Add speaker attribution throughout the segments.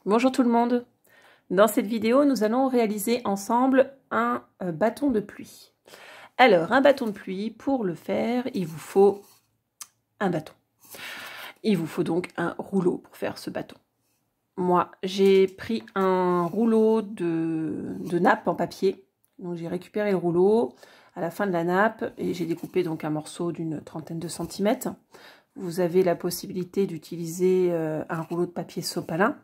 Speaker 1: Bonjour tout le monde. Dans cette vidéo, nous allons réaliser ensemble un bâton de pluie. Alors, un bâton de pluie, pour le faire, il vous faut un bâton. Il vous faut donc un rouleau pour faire ce bâton. Moi, j'ai pris un rouleau de nappe en papier. Donc, j'ai récupéré le rouleau à la fin de la nappe et j'ai découpé donc un morceau d'une trentaine de centimètres. Vous avez la possibilité d'utiliser un rouleau de papier sopalin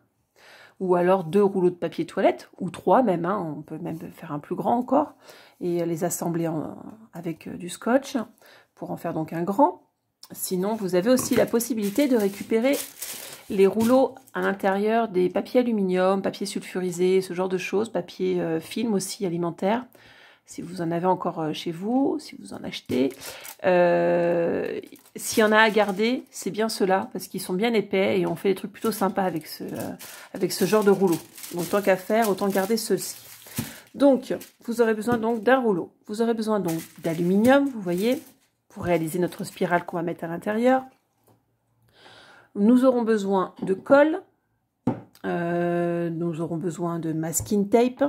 Speaker 1: ou alors 2 rouleaux de papier toilette, ou 3 même, hein, on peut même faire un plus grand encore, et les assembler avec du scotch, pour en faire donc un grand. Sinon, vous avez aussi la possibilité de récupérer les rouleaux à l'intérieur des papiers aluminium, papier sulfurisé, ce genre de choses, papier film aussi alimentaire, si vous en avez encore chez vous, si vous en achetez. S'il y en a à garder, c'est bien ceux-là, parce qu'ils sont bien épais et on fait des trucs plutôt sympas avec ce genre de rouleau. Donc tant qu'à faire, autant garder ceux-ci. Donc, vous aurez besoin donc d'un rouleau. Vous aurez besoin donc d'aluminium, vous voyez, pour réaliser notre spirale qu'on va mettre à l'intérieur. Nous aurons besoin de colle. Nous aurons besoin de masking tape.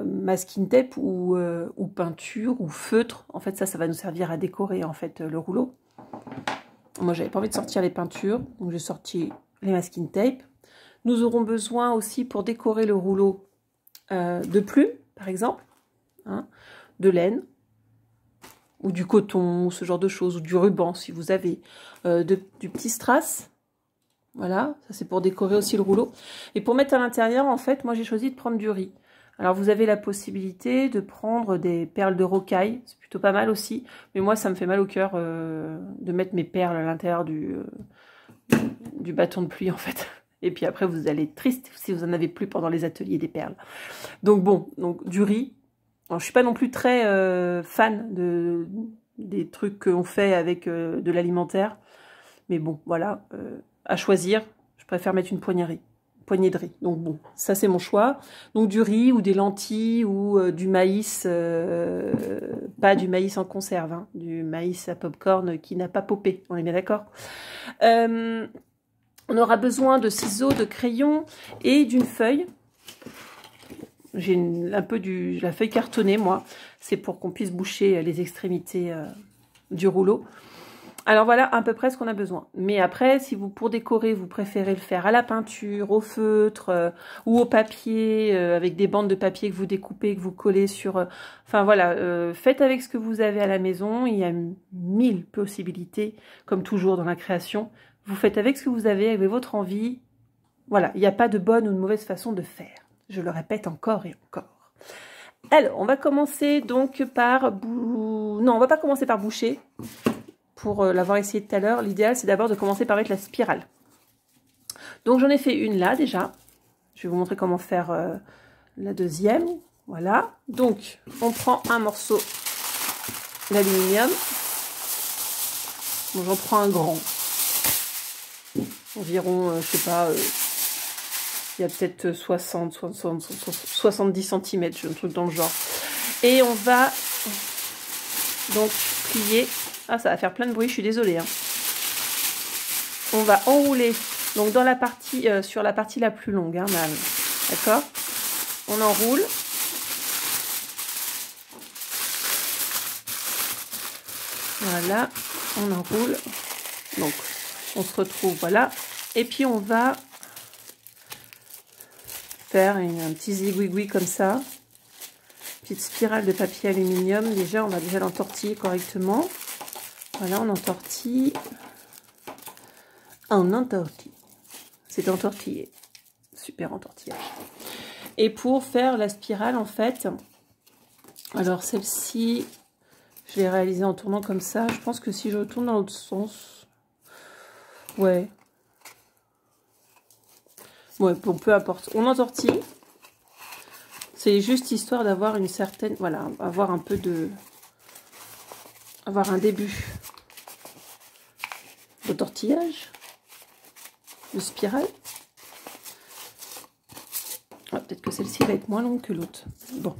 Speaker 1: Masking tape ou peinture ou feutre. En fait, ça va nous servir à décorer en fait le rouleau. Moi, j'avais pas envie de sortir les peintures, donc j'ai sorti les masking tape. Nous aurons besoin aussi pour décorer le rouleau de plumes, par exemple, hein, de laine ou du coton, ce genre de choses, ou du ruban si vous avez, du petit strass. Voilà, ça c'est pour décorer aussi le rouleau. Et pour mettre à l'intérieur, en fait, moi j'ai choisi de prendre du riz. Alors vous avez la possibilité de prendre des perles de rocaille, c'est plutôt pas mal aussi. Mais moi ça me fait mal au cœur de mettre mes perles à l'intérieur du bâton de pluie en fait. Et puis après vous allez être triste si vous en avez plus pendant les ateliers des perles. Donc bon, donc du riz. Alors, je suis pas non plus très fan des trucs qu'on fait avec de l'alimentaire. Mais bon, voilà, à choisir, je préfère mettre une poignée de riz. Donc bon, ça c'est mon choix. Donc du riz ou des lentilles ou du maïs, pas du maïs en conserve, hein, du maïs à popcorn qui n'a pas popé, on est bien d'accord. On aura besoin de ciseaux, de crayons et d'une feuille. J'ai un peu la feuille cartonnée, moi. C'est pour qu'on puisse boucher les extrémités du rouleau. Alors voilà à peu près ce qu'on a besoin. Mais après, si vous, pour décorer, vous préférez le faire à la peinture, au feutre ou au papier, avec des bandes de papier que vous découpez, que vous collez sur... enfin voilà, faites avec ce que vous avez à la maison. Il y a 1000 possibilités, comme toujours dans la création. Vous faites avec ce que vous avez, avec votre envie. Voilà, il n'y a pas de bonne ou de mauvaise façon de faire. Je le répète encore et encore. Alors, on va commencer donc par... Non, on va pas commencer par boucher. Pour l'avoir essayé tout à l'heure, l'idéal c'est d'abord de commencer par mettre la spirale. Donc j'en ai fait une là déjà. Je vais vous montrer comment faire la deuxième. Voilà. Donc on prend un morceau d'aluminium. Bon, j'en prends un grand. Environ, je sais pas, il y a peut-être 70 cm, un truc dans le genre. Et on va donc plier. Ah, ça va faire plein de bruit, je suis désolée. Hein. On va enrouler donc dans la partie, sur la partie la plus longue, hein, d'accord. On enroule. Voilà, on enroule. Donc, on se retrouve, voilà. Et puis, on va faire un petit zigouigoui comme ça. Petite spirale de papier aluminium. Déjà, on va déjà l'entortiller correctement. Voilà, on entortille. On entortille. C'est entortillé. Super entortillage. Et pour faire la spirale, en fait, alors celle-ci, je l'ai réalisée en tournant comme ça. Je pense que si je tourne dans l'autre sens, ouais. Ouais, bon, peu importe. On entortille. C'est juste histoire d'avoir une certaine, voilà, avoir un peu de, avoir un début de tortillage, de spirale. Ah, peut-être que celle-ci va être moins longue que l'autre. Bon.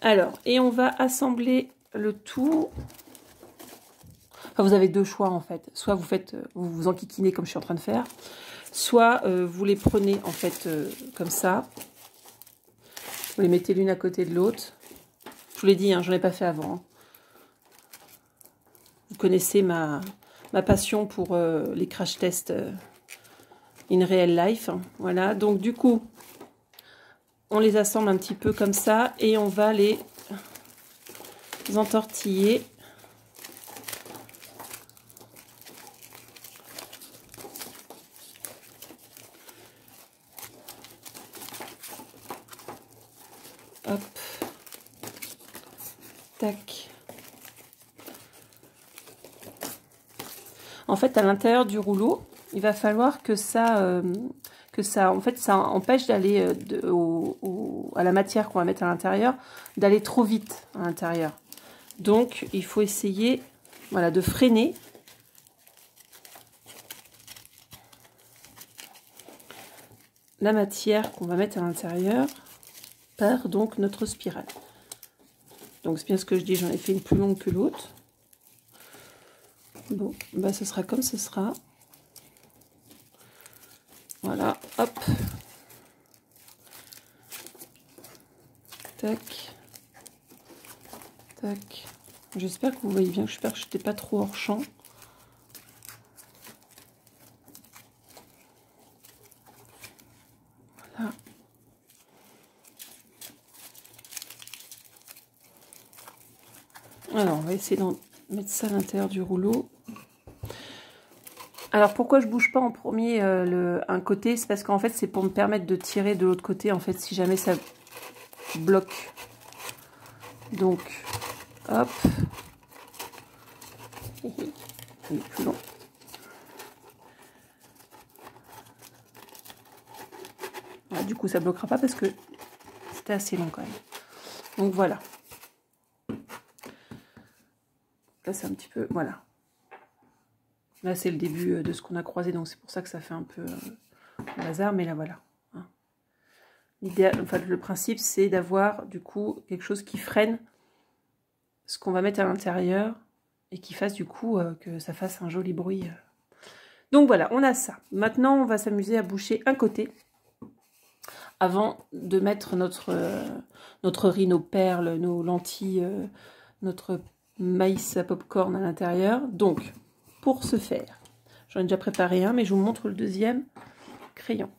Speaker 1: Alors, et on va assembler le tout. Enfin, vous avez deux choix en fait. Soit vous faites, vous vous enquiquinez comme je suis en train de faire. Soit vous les prenez en fait comme ça. Vous les mettez l'une à côté de l'autre. Je vous l'ai dit, hein, j'en ai pas fait avant. Hein. Vous connaissez ma passion pour les crash tests in real life. Hein. Voilà, donc du coup, on les assemble un petit peu comme ça et on va les entortiller. Hop. Tac. En fait, à l'intérieur du rouleau, il va falloir que ça en fait, ça empêche d'aller à la matière qu'on va mettre à l'intérieur, d'aller trop vite à l'intérieur. Donc, il faut essayer, voilà, de freiner. La matière qu'on va mettre à l'intérieur par donc notre spirale. Donc, c'est bien ce que je dis, j'en ai fait une plus longue que l'autre. Bon, bah ce sera comme ce sera. Voilà, hop. Tac. Tac. J'espère que vous voyez bien, j'espère que je n'étais pas trop hors champ. Voilà. Alors, on va essayer d'en mettre ça à l'intérieur du rouleau. Alors, pourquoi je bouge pas en premier un côté? C'est parce qu'en fait, c'est pour me permettre de tirer de l'autre côté, en fait, si jamais ça bloque. Donc, hop. Il est plus long. Alors, du coup, ça bloquera pas parce que c'était assez long quand même. Donc, voilà. Là, c'est un petit peu... Voilà. Là, c'est le début de ce qu'on a croisé, donc c'est pour ça que ça fait un peu au hasard, mais là, voilà. Hein. L'idéal, enfin, le principe, c'est d'avoir, du coup, quelque chose qui freine ce qu'on va mettre à l'intérieur et qui fasse, du coup, que ça fasse un joli bruit. Donc, voilà, on a ça. Maintenant, on va s'amuser à boucher un côté avant de mettre notre riz, nos perles, nos lentilles, notre maïs à popcorn à l'intérieur. Donc, pour ce faire, j'en ai déjà préparé un, mais je vous montre le deuxième crayon.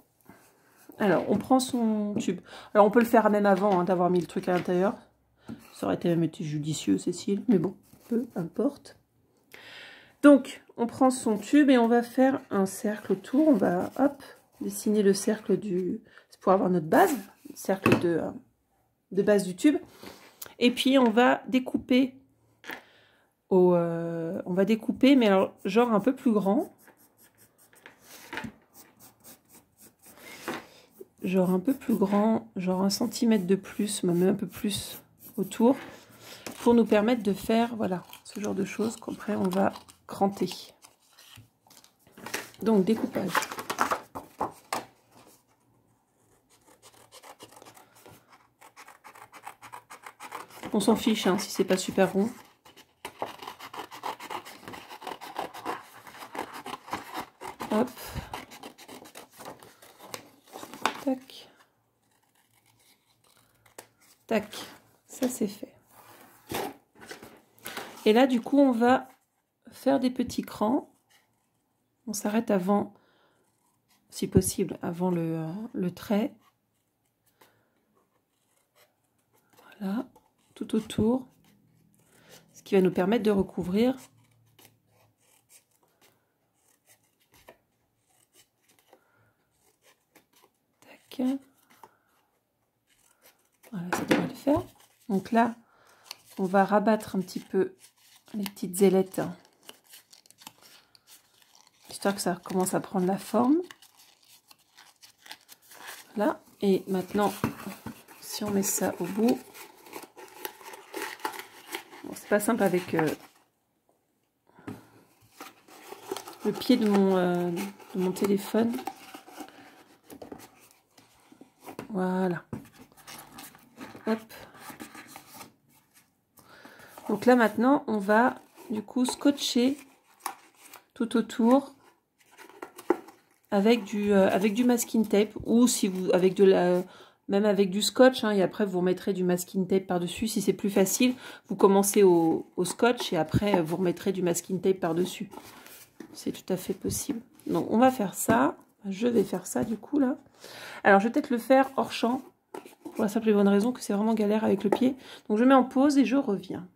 Speaker 1: Alors, on prend son tube. Alors, on peut le faire même avant hein, d'avoir mis le truc à l'intérieur. Ça aurait été même été judicieux, Cécile, mais bon, peu importe. Donc, on prend son tube et on va faire un cercle autour. On va, hop, dessiner le cercle du... C'est pour avoir notre base, le cercle de base du tube. Et puis, on va découper on va découper, mais alors, genre un peu plus grand. Genre un peu plus grand, genre 1 cm de plus, même un peu plus autour, pour nous permettre de faire, voilà, ce genre de choses qu'après on va cranter. Donc, découpage. On s'en fiche hein, si c'est pas super rond. Hop. Tac. Tac. Ça c'est fait. Et là du coup on va faire des petits crans. On s'arrête avant, si possible, avant le trait. Voilà. Tout autour. Ce qui va nous permettre de recouvrir voilà, ça devrait le faire. Donc là, on va rabattre un petit peu les petites ailettes, histoire que ça commence à prendre la forme. Voilà. Et maintenant, si on met ça au bout, bon, c'est pas simple avec le pied de mon téléphone. Voilà. Hop. Donc là maintenant, on va du coup scotcher tout autour avec du masking tape, ou si vous avec de la même avec du scotch, hein, et après vous remettrez du masking tape par-dessus. Si c'est plus facile, vous commencez au scotch et après vous remettrez du masking tape par-dessus. C'est tout à fait possible. Donc on va faire ça. Je vais faire ça du coup là. Alors je vais peut-être le faire hors champ, pour la simple et bonne raison que c'est vraiment galère avec le pied. Donc je mets en pause et je reviens.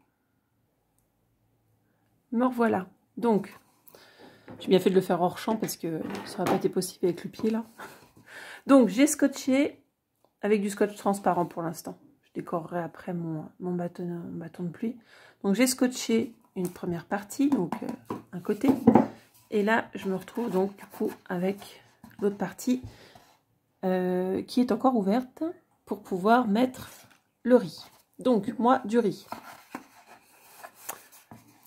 Speaker 1: Me revoilà. Donc, j'ai bien fait de le faire hors champ parce que ça n'aurait pas été possible avec le pied là. Donc j'ai scotché avec du scotch transparent pour l'instant. Je décorerai après mon bâton de pluie. Donc j'ai scotché une première partie, donc un côté. Et là, je me retrouve donc du coup avec l'autre partie qui est encore ouverte pour pouvoir mettre le riz. Donc moi, du riz.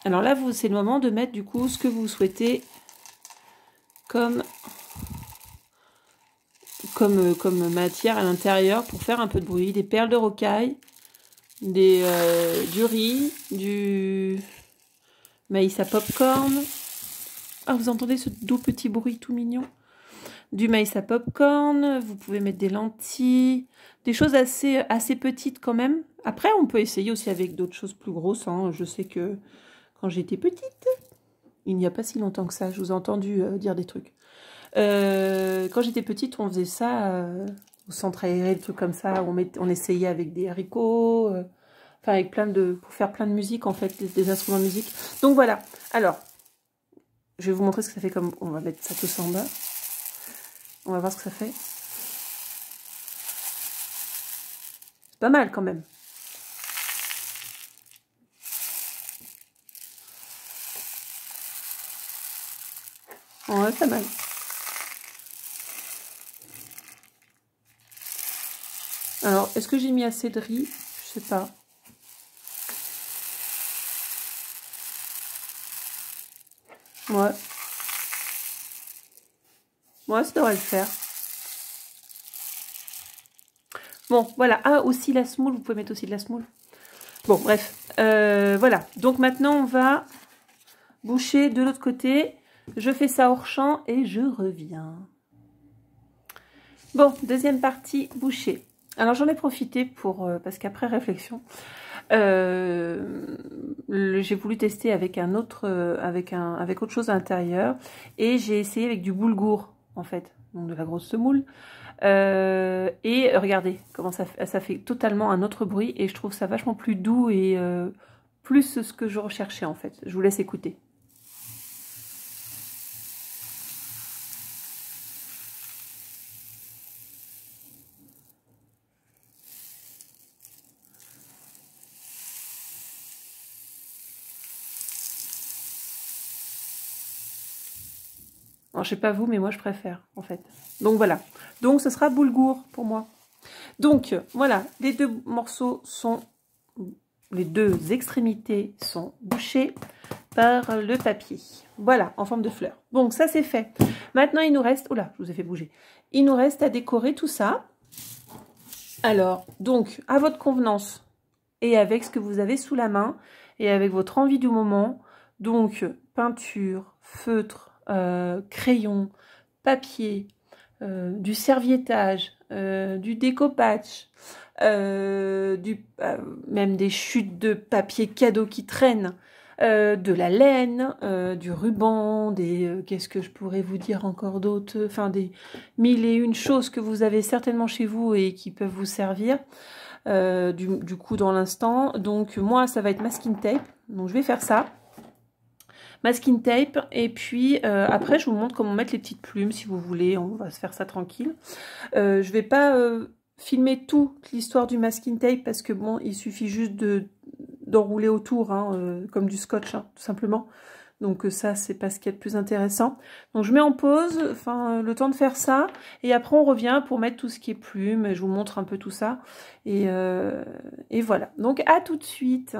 Speaker 1: Alors là, c'est le moment de mettre du coup ce que vous souhaitez comme matière à l'intérieur pour faire un peu de bruit. Des perles de rocaille, du riz, du maïs à popcorn. Ah, vous entendez ce doux petit bruit tout mignon? Du maïs à popcorn, vous pouvez mettre des lentilles, des choses assez petites quand même. Après, on peut essayer aussi avec d'autres choses plus grosses, hein. Je sais que quand j'étais petite, il n'y a pas si longtemps que ça, je vous ai entendu dire des trucs. Quand j'étais petite, on faisait ça au centre aéré, des trucs comme ça. On essayait avec des haricots, enfin avec pour faire plein de musique en fait, des instruments de musique. Donc voilà. Alors, je vais vous montrer ce que ça fait comme. On va mettre ça tout ça en bas. On va voir ce que ça fait. C'est pas mal quand même. Ouais, pas mal. Alors, est-ce que j'ai mis assez de riz? Je sais pas. Ouais. Ouais, ça devrait le faire. Bon, voilà. Ah, aussi la semoule. Vous pouvez mettre aussi de la semoule. Bon, bref. Voilà. Donc maintenant, on va boucher de l'autre côté. Je fais ça hors champ et je reviens. Bon, deuxième partie, boucher. Alors, j'en ai profité parce qu'après réflexion, j'ai voulu tester avec avec autre chose à l'intérieur. Et j'ai essayé avec du boulgour, en fait. Donc, de la grosse semoule. Et regardez comment ça fait totalement un autre bruit. Et je trouve ça vachement plus doux et plus ce que je recherchais, en fait. Je vous laisse écouter. Alors, je sais pas vous, mais moi, je préfère, en fait. Donc, voilà. Donc, ce sera boulgour pour moi. Donc, voilà. Les deux morceaux sont... Les deux extrémités sont bouchées par le papier. Voilà, en forme de fleur. Donc, ça, c'est fait. Maintenant, il nous reste... Oh là, je vous ai fait bouger. Il nous reste à décorer tout ça. Alors, donc, à votre convenance et avec ce que vous avez sous la main et avec votre envie du moment. Donc, peinture, feutre, crayon, papier, du serviettage, du découpage, même des chutes de papier cadeau qui traînent, de la laine, du ruban, qu'est-ce que je pourrais vous dire encore d'autre, enfin des mille et une choses que vous avez certainement chez vous et qui peuvent vous servir du coup dans l'instant. Donc moi ça va être masking tape, donc je vais faire ça. Masking tape, et puis après je vous montre comment mettre les petites plumes si vous voulez, on va se faire ça tranquille. Je vais pas filmer toute l'histoire du masking tape parce que bon, il suffit juste d'enrouler autour, hein, comme du scotch, hein, tout simplement. Donc ça, c'est pas ce qu'il y a de plus intéressant. Donc je mets en pause, enfin le temps de faire ça, et après on revient pour mettre tout ce qui est plumes, je vous montre un peu tout ça, et voilà. Donc à tout de suite.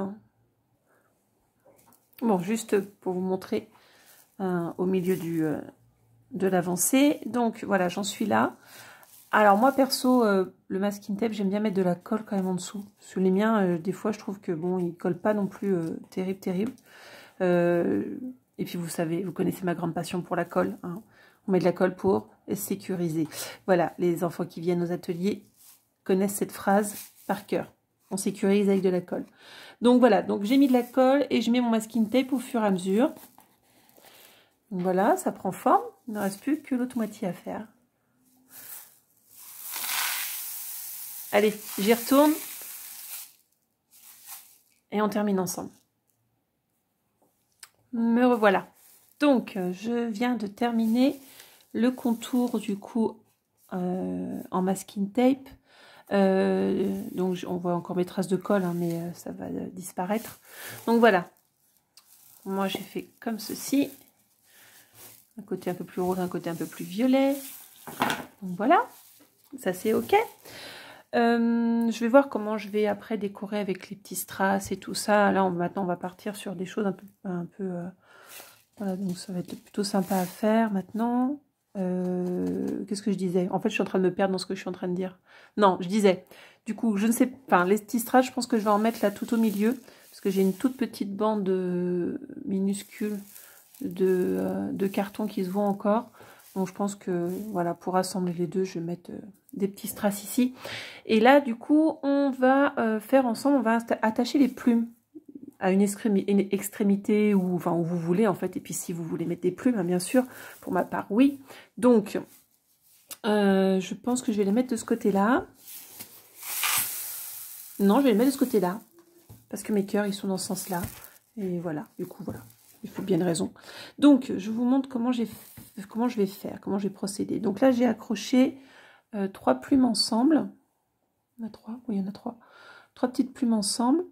Speaker 1: Bon, juste pour vous montrer au milieu de l'avancée. Donc voilà, j'en suis là. Alors moi perso, le masking tape, j'aime bien mettre de la colle quand même en dessous. Sur les miens, des fois je trouve que bon, ils collent pas non plus terrible. Et puis vous savez, vous connaissez ma grande passion pour la colle, hein. On met de la colle pour sécurisé. Voilà, les enfants qui viennent aux ateliers connaissent cette phrase par cœur. On sécurise avec de la colle. Donc voilà, donc j'ai mis de la colle et je mets mon masking tape au fur et à mesure. Donc voilà, ça prend forme. Il ne reste plus que l'autre moitié à faire. Allez, j'y retourne. Et on termine ensemble. Me revoilà. Donc, je viens de terminer le contour du coup en masking tape. Donc, on voit encore mes traces de colle, hein, mais ça va disparaître. Donc, voilà. Moi, j'ai fait comme ceci. Un côté un peu plus rose, un côté un peu plus violet. Donc, voilà. Ça, c'est OK. Je vais voir comment je vais après décorer avec les petits strass et tout ça. Là, maintenant, on va partir sur des choses un peu voilà, donc ça va être plutôt sympa à faire maintenant. Qu'est-ce que je disais? En fait, je suis en train de me perdre dans ce que je suis en train de dire. Non, je disais, du coup, je ne sais pas, enfin, les petits strass, je pense que je vais en mettre là tout au milieu, parce que j'ai une toute petite bande minuscule de carton qui se voit encore. Donc, je pense que, voilà, pour assembler les deux, je vais mettre des petits strass ici. Et là, du coup, on va faire ensemble, on va attacher les plumes à une extrémité ou enfin où vous voulez en fait. Et puis si vous voulez mettre des plumes, hein, bien sûr, pour ma part, oui. Donc, je pense que je vais les mettre de ce côté-là. Non, je vais les mettre de ce côté-là. Parce que mes cœurs, ils sont dans ce sens-là. Et voilà, du coup, voilà. Il faut bien une raison. Donc, je vous montre comment je vais faire, comment je vais procéder. Donc là, j'ai accroché 3 plumes ensemble. Il y en a 3, oui, il y en a 3. 3 petites plumes ensemble.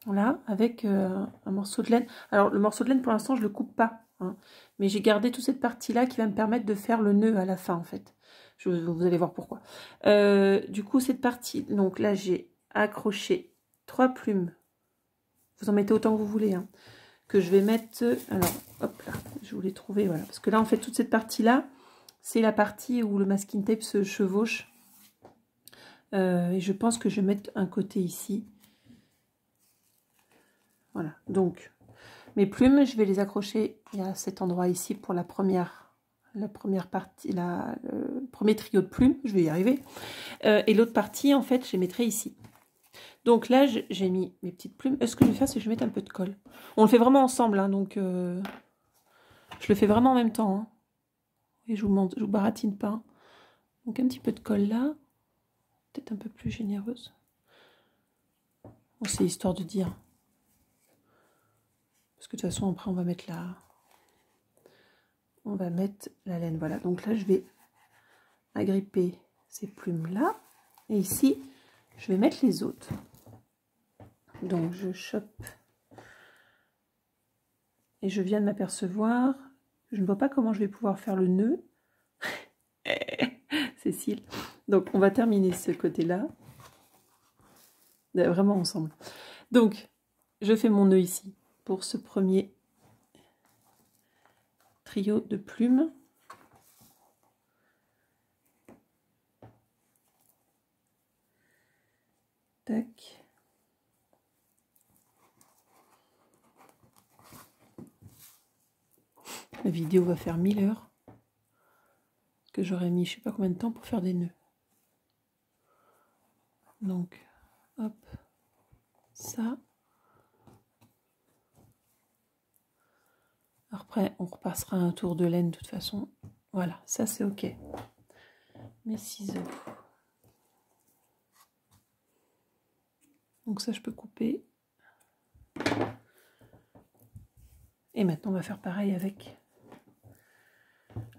Speaker 1: Voilà, avec un morceau de laine. Alors, le morceau de laine, pour l'instant, je ne le coupe pas. Hein, mais j'ai gardé toute cette partie-là qui va me permettre de faire le nœud à la fin, en fait. Vous allez voir pourquoi. Du coup, cette partie, donc là, j'ai accroché 3 plumes. Vous en mettez autant que vous voulez. Hein, que je vais mettre... Alors, hop là, je voulais trouver, voilà. Parce que là, en fait, toute cette partie-là, c'est la partie où le masking tape se chevauche. Et je pense que je vais mettre un côté ici. Voilà, donc mes plumes, je vais les accrocher à cet endroit ici pour la première partie, le premier trio de plumes, je vais y arriver. Et l'autre partie, en fait, je les mettrai ici. Donc là, j'ai mis mes petites plumes. Ce que je vais faire, c'est que je vais mettre un peu de colle. On le fait vraiment ensemble, hein, donc je le fais vraiment en même temps. Hein. Et je vous baratine pas. Donc un petit peu de colle là, peut-être un peu plus généreuse. Bon, c'est histoire de dire. Parce que de toute façon, après, on va mettre la laine. Voilà, donc là, je vais agripper ces plumes-là. Et ici, je vais mettre les autres. Donc, je chope. Et je viens de m'apercevoir. Je ne vois pas comment je vais pouvoir faire le nœud. Cécile. Donc, on va terminer ce côté-là. Vraiment ensemble. Donc, je fais mon nœud ici pour ce premier trio de plumes. Tac. La vidéo va faire 1000 heures. Parce que j'aurais mis je sais pas combien de temps pour faire des nœuds. Donc, hop, ça. Après, on repassera un tour de laine de toute façon. Voilà, ça c'est ok. Mes ciseaux. Donc ça, je peux couper. Et maintenant, on va faire pareil avec.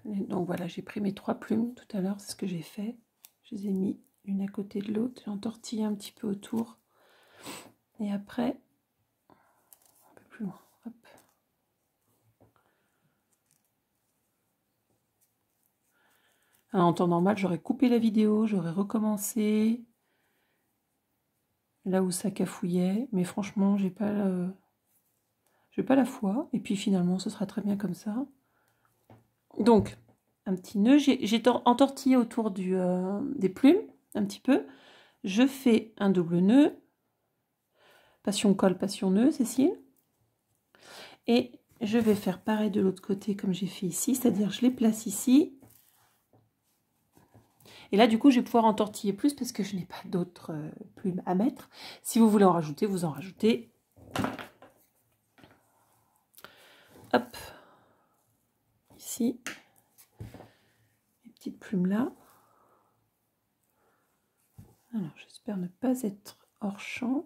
Speaker 1: Donc voilà, j'ai pris mes 3 plumes tout à l'heure, c'est ce que j'ai fait. Je les ai mis une à côté de l'autre. J'ai entortillé un petit peu autour. Et après, un peu plus loin. Hop. Alors, en temps normal, j'aurais coupé la vidéo, j'aurais recommencé là où ça cafouillait. Mais franchement, j'ai pas la foi. Et puis finalement, ce sera très bien comme ça. Donc, un petit nœud. J'ai entortillé autour des plumes, un petit peu. Je fais un double nœud. Passion colle, passion nœud, Cécile. Et je vais faire pareil de l'autre côté comme j'ai fait ici. C'est-à-dire, je les place ici. Et là, du coup, je vais pouvoir entortiller plus parce que je n'ai pas d'autres plumes à mettre. Si vous voulez en rajouter, vous en rajoutez. Hop. Ici. Les petites plumes là. Alors, j'espère ne pas être hors champ.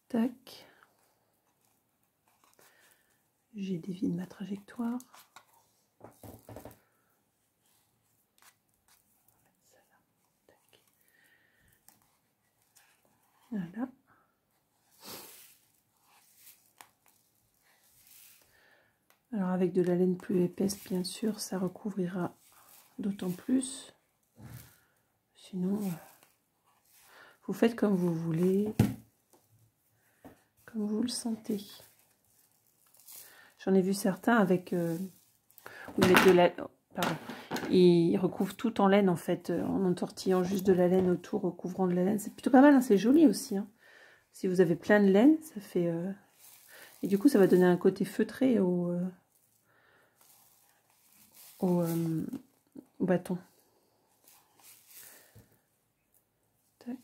Speaker 1: Tac. J'ai dévié de ma trajectoire. Voilà. Alors avec de la laine plus épaisse, bien sûr, ça recouvrira d'autant plus. Sinon, vous faites comme vous voulez, comme vous le sentez. J'en ai vu certains avec... où ils mettent de la... Pardon. Ils recouvrent tout en laine, en fait, en entortillant juste de la laine autour, recouvrant de la laine. C'est plutôt pas mal, hein, c'est joli aussi. Hein. Si vous avez plein de laine, ça fait... Et du coup, ça va donner un côté feutré au bâton. Tac.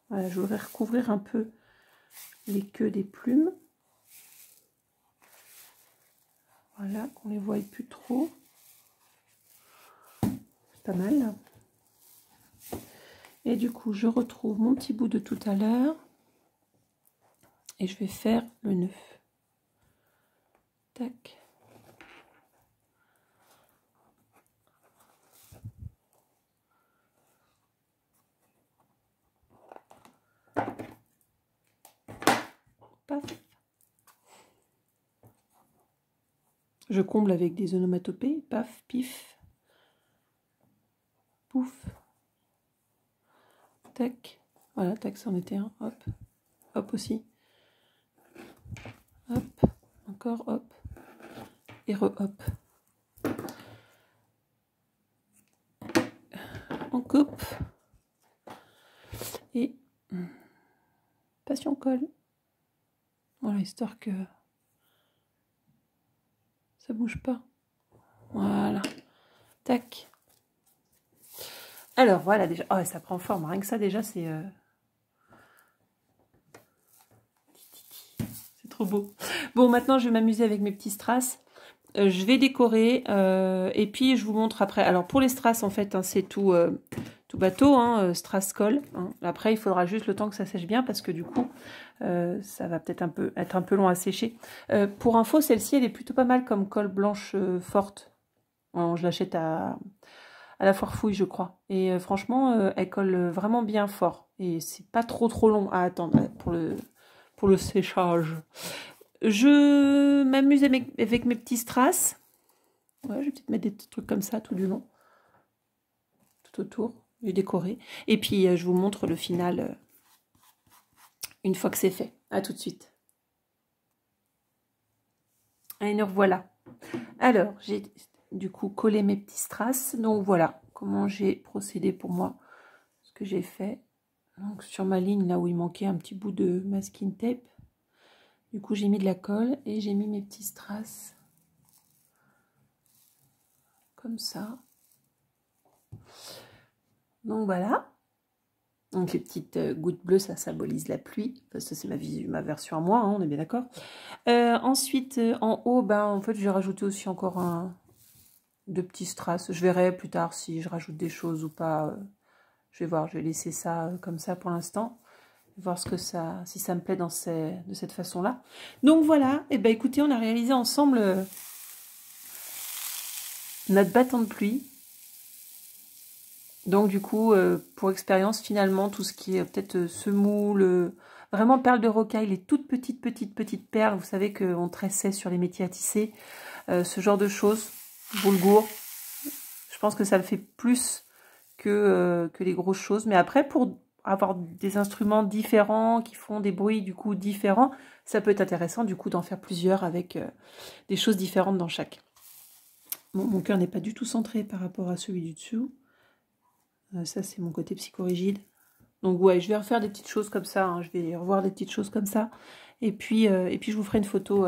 Speaker 1: Voilà, je voudrais recouvrir un peu les queues des plumes. Voilà, qu'on les voie plus trop. C'est pas mal. Et du coup, je retrouve mon petit bout de tout à l'heure. Et je vais faire le nœud. Tac. Paf. Je comble avec des onomatopées. Paf, pif. Pouf. Tac. Voilà, tac, c'en était un. Hop. Hop aussi. Hop. Encore, hop. Et re-hop. On coupe. Et passion colle. Voilà, histoire que ça bouge pas. Voilà. Tac. Alors, voilà, déjà. Oh, ça prend forme. Rien que ça, déjà, c'est... C'est trop beau. Bon, maintenant, je vais m'amuser avec mes petits strass. Je vais décorer. Et puis, je vous montre après. Alors, pour les strass, en fait, hein, c'est tout bateau. Hein, strass colle. Hein. Après, il faudra juste le temps que ça sèche bien parce que du coup, ça va peut-être être un peu long à sécher. Pour info, celle-ci, elle est plutôt pas mal comme colle blanche forte. Alors, je l'achète à la foire fouille, je crois. Et franchement, elle colle vraiment bien fort. Et c'est pas trop long à attendre pour le séchage. Je m'amuse avec mes petits strass. Ouais, je vais peut-être mettre des petits trucs comme ça tout du long. Tout autour. Je vais décorer. Et puis, je vous montre le final une fois que c'est fait. À tout de suite. Et nous revoilà. Alors, j'ai du coup collé mes petits strass. Donc voilà comment j'ai procédé pour moi. Ce que j'ai fait. Donc sur ma ligne là où il manquait un petit bout de masking tape. Du coup j'ai mis de la colle et j'ai mis mes petits strass. Comme ça. Donc voilà. Donc les petites gouttes bleues, ça symbolise la pluie. Enfin, ça c'est ma version à moi, hein, on est bien d'accord. Ensuite, en haut, ben, en fait, j'ai rajouté aussi encore deux petits strass. Je verrai plus tard si je rajoute des choses ou pas. Je vais voir, je vais laisser ça comme ça pour l'instant. Voir si ça me plaît de cette façon-là. Donc voilà, et ben écoutez, on a réalisé ensemble notre bâton de pluie. Donc du coup, pour expérience, finalement, tout ce qui est peut-être semoule, vraiment perles de rocaille, les toutes petites perles, vous savez qu'on tressait sur les métiers à tisser, ce genre de choses, boulgour, je pense que ça le fait plus que les grosses choses. Mais après, pour avoir des instruments différents, qui font des bruits du coup différents, ça peut être intéressant du coup d'en faire plusieurs avec des choses différentes dans chaque. Bon, mon cœur n'est pas du tout centré par rapport à celui du dessous. Ça, c'est mon côté psychorigide. Donc ouais, je vais refaire des petites choses comme ça. Hein. Je vais revoir des petites choses comme ça. Et puis je vous ferai une photo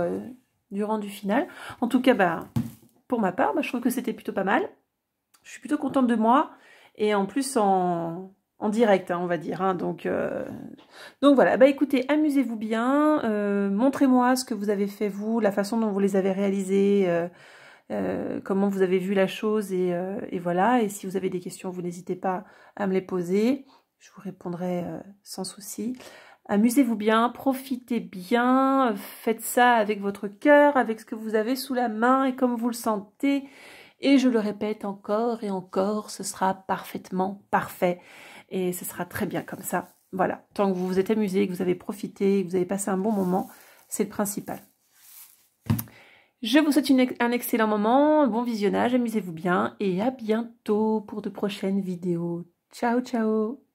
Speaker 1: du rendu final. En tout cas, bah, pour ma part, bah, je trouve que c'était plutôt pas mal. Je suis plutôt contente de moi. Et en plus, en direct, hein, on va dire. Hein, donc voilà, bah écoutez, amusez-vous bien. Montrez-moi ce que vous avez fait, vous, la façon dont vous les avez réalisés. Comment vous avez vu la chose et voilà. Et si vous avez des questions, vous n'hésitez pas à me les poser. Je vous répondrai sans souci. Amusez-vous bien, profitez bien, faites ça avec votre cœur, avec ce que vous avez sous la main et comme vous le sentez. Et je le répète encore et encore, ce sera parfaitement parfait. Et ce sera très bien comme ça. Voilà, tant que vous vous êtes amusé, que vous avez profité, que vous avez passé un bon moment, c'est le principal. Je vous souhaite un excellent moment, un bon visionnage, amusez-vous bien et à bientôt pour de prochaines vidéos. Ciao, ciao!